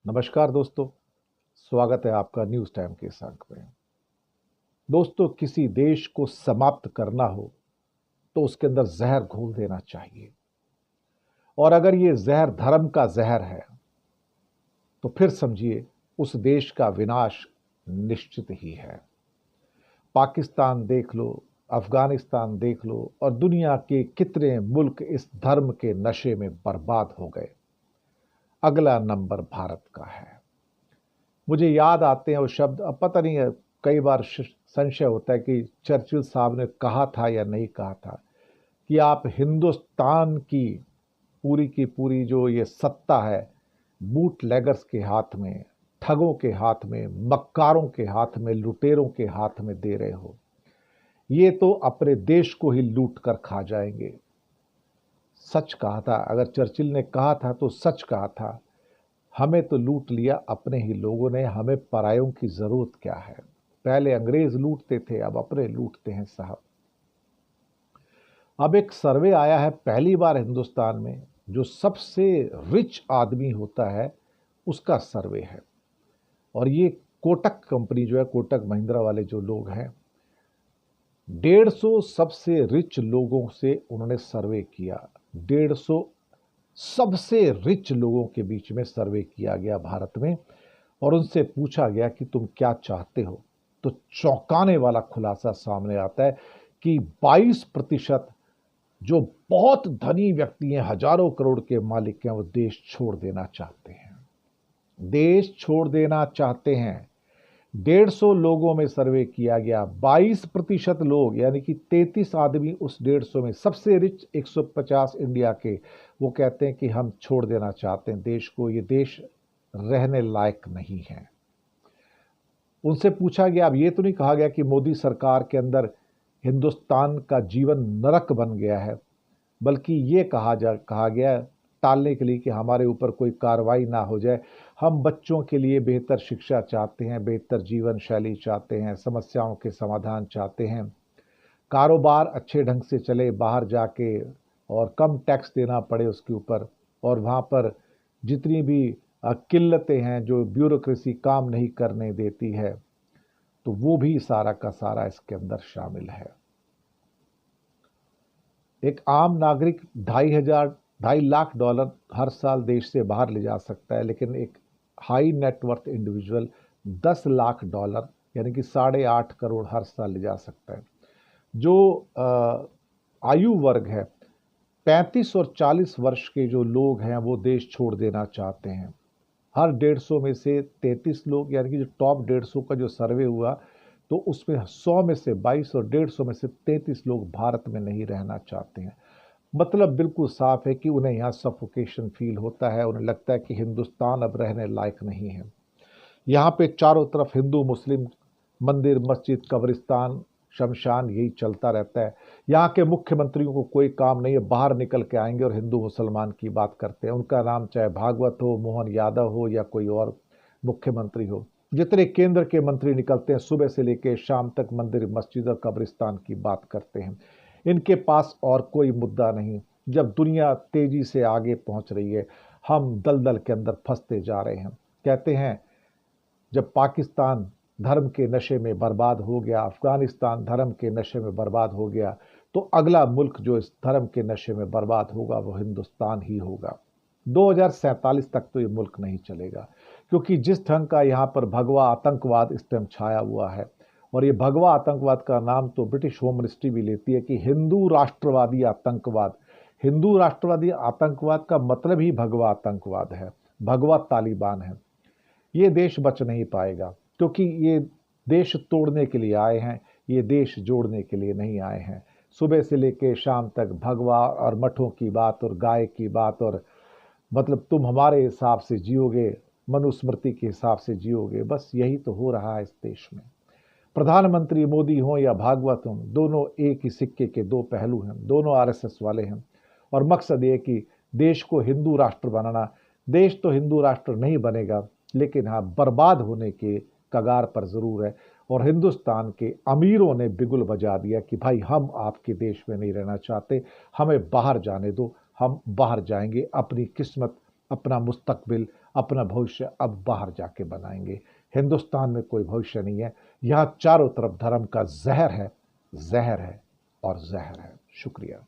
नमस्कार दोस्तों, स्वागत है आपका न्यूज़ टाइम के इस अंक में। दोस्तों, किसी देश को समाप्त करना हो तो उसके अंदर जहर घोल देना चाहिए। और अगर ये जहर धर्म का जहर है तो फिर समझिए उस देश का विनाश निश्चित ही है। पाकिस्तान देख लो, अफगानिस्तान देख लो और दुनिया के कितने मुल्क इस धर्म के नशे में बर्बाद हो गए। अगला नंबर भारत का है। मुझे याद आते हैं वो शब्द, अब पता नहीं है, कई बार संशय होता है कि चर्चिल साहब ने कहा था या नहीं कहा था कि आप हिंदुस्तान की पूरी जो ये सत्ता है बूट लेगर्स के हाथ में, ठगों के हाथ में, मक्कारों के हाथ में, लुटेरों के हाथ में दे रहे हो। ये तो अपने देश को ही लूट कर खा जाएंगे। सच कहा था, अगर चर्चिल ने कहा था तो सच कहा था। हमें तो लूट लिया अपने ही लोगों ने, हमें परायों की जरूरत क्या है। पहले अंग्रेज लूटते थे, अब अपने लूटते हैं साहब। अब एक सर्वे आया है पहली बार हिंदुस्तान में, जो सबसे रिच आदमी होता है उसका सर्वे है। और ये कोटक कंपनी जो है, कोटक महिंद्रा वाले जो लोग हैं, 150 सबसे रिच लोगों से उन्होंने सर्वे किया। 150 सबसे रिच लोगों के बीच में सर्वे किया गया भारत में, और उनसे पूछा गया कि तुम क्या चाहते हो। तो चौंकाने वाला खुलासा सामने आता है कि 22% जो बहुत धनी व्यक्ति हैं, हजारों करोड़ के मालिक हैं, वो देश छोड़ देना चाहते हैं। देश छोड़ देना चाहते हैं। 150 लोगों में सर्वे किया गया, 22% लोग यानी कि 33 आदमी उस 150 में, सबसे रिच 150 इंडिया के, वो कहते हैं कि हम छोड़ देना चाहते हैं देश को, ये देश रहने लायक नहीं है। उनसे पूछा गया, अब ये तो नहीं कहा गया कि मोदी सरकार के अंदर हिंदुस्तान का जीवन नरक बन गया है, बल्कि ये कहा गया टालने के लिए कि हमारे ऊपर कोई कार्रवाई ना हो जाए। हम बच्चों के लिए बेहतर शिक्षा चाहते हैं, बेहतर जीवन शैली चाहते हैं, समस्याओं के समाधान चाहते हैं, कारोबार अच्छे ढंग से चले बाहर जाके, और कम टैक्स देना पड़े उसके ऊपर, और वहाँ पर जितनी भी किल्लतें हैं जो ब्यूरोक्रेसी काम नहीं करने देती है, तो वो भी सारा का सारा इसके अंदर शामिल है। एक आम नागरिक 2.5 लाख डॉलर हर साल देश से बाहर ले जा सकता है, लेकिन एक high net worth individual 10 lakh dollar यानी कि 8.5 करोड़ हर साल ले जा सकता है। जो आयु वर्ग है 35 और 40 वर्ष के जो लोग हैं वो देश छोड़ देना चाहते हैं। हर 150 में से 33 लोग, यानी कि जो टॉप 150 का जो सर्वे हुआ, तो उसमें 100 में से 22 और 150 में से 33 लोग भारत में नहीं रहना चाहते हैं। मतलब बिल्कुल साफ है कि उन्हें यहाँ सफोकेशन फील होता है, उन्हें लगता है कि हिंदुस्तान अब रहने लायक नहीं है। यहाँ पे चारों तरफ हिंदू मुस्लिम, मंदिर मस्जिद कब्रिस्तान शमशान, यही चलता रहता है। यहाँ के मुख्यमंत्रियों को कोई काम नहीं है, बाहर निकल के आएंगे और हिंदू मुसलमान की बात करते हैं। उनका नाम चाहे भागवत हो, मोहन यादव हो, या कोई और मुख्यमंत्री हो। जितने केंद्र के मंत्री निकलते हैं सुबह से लेकर शाम तक मंदिर मस्जिद और कब्रिस्तान की बात करते हैं। इनके पास और कोई मुद्दा नहीं। जब दुनिया तेजी से आगे पहुंच रही है, हम दलदल के अंदर फंसते जा रहे हैं। कहते हैं जब पाकिस्तान धर्म के नशे में बर्बाद हो गया, अफगानिस्तान धर्म के नशे में बर्बाद हो गया, तो अगला मुल्क जो इस धर्म के नशे में बर्बाद होगा वो हिंदुस्तान ही होगा। 2047 तक तो ये मुल्क नहीं चलेगा, क्योंकि जिस ढंग का यहाँ पर भगवा आतंकवाद इस टाइम छाया हुआ है, और ये भगवा आतंकवाद का नाम तो ब्रिटिश होम मिनिस्ट्री भी लेती है कि हिंदू राष्ट्रवादी आतंकवाद। हिंदू राष्ट्रवादी आतंकवाद का मतलब ही भगवा आतंकवाद है, भगवा तालिबान है। ये देश बच नहीं पाएगा, क्योंकि ये देश तोड़ने के लिए आए हैं, ये देश जोड़ने के लिए नहीं आए हैं। सुबह से लेकर शाम तक भगवा और मठों की बात और गाय की बात, और मतलब तुम हमारे हिसाब से जियोगे, मनुस्मृति के हिसाब से जियोगे, बस यही तो हो रहा है इस देश में। प्रधानमंत्री मोदी हों या भागवत हों, दोनों एक ही सिक्के के दो पहलू हैं, दोनों आरएसएस वाले हैं। और मकसद ये कि देश को हिंदू राष्ट्र बनाना। देश तो हिंदू राष्ट्र नहीं बनेगा, लेकिन हाँ बर्बाद होने के कगार पर जरूर है। और हिंदुस्तान के अमीरों ने बिगुल बजा दिया कि भाई हम आपके देश में नहीं रहना चाहते, हमें बाहर जाने दो, हम बाहर जाएंगे, अपनी किस्मत, अपना मुस्तकबिल, अपना भविष्य अब बाहर जाके बनाएंगे। हिंदुस्तान में कोई भविष्य नहीं है। यहाँ चारों तरफ धर्म का जहर है, जहर है और जहर है। शुक्रिया।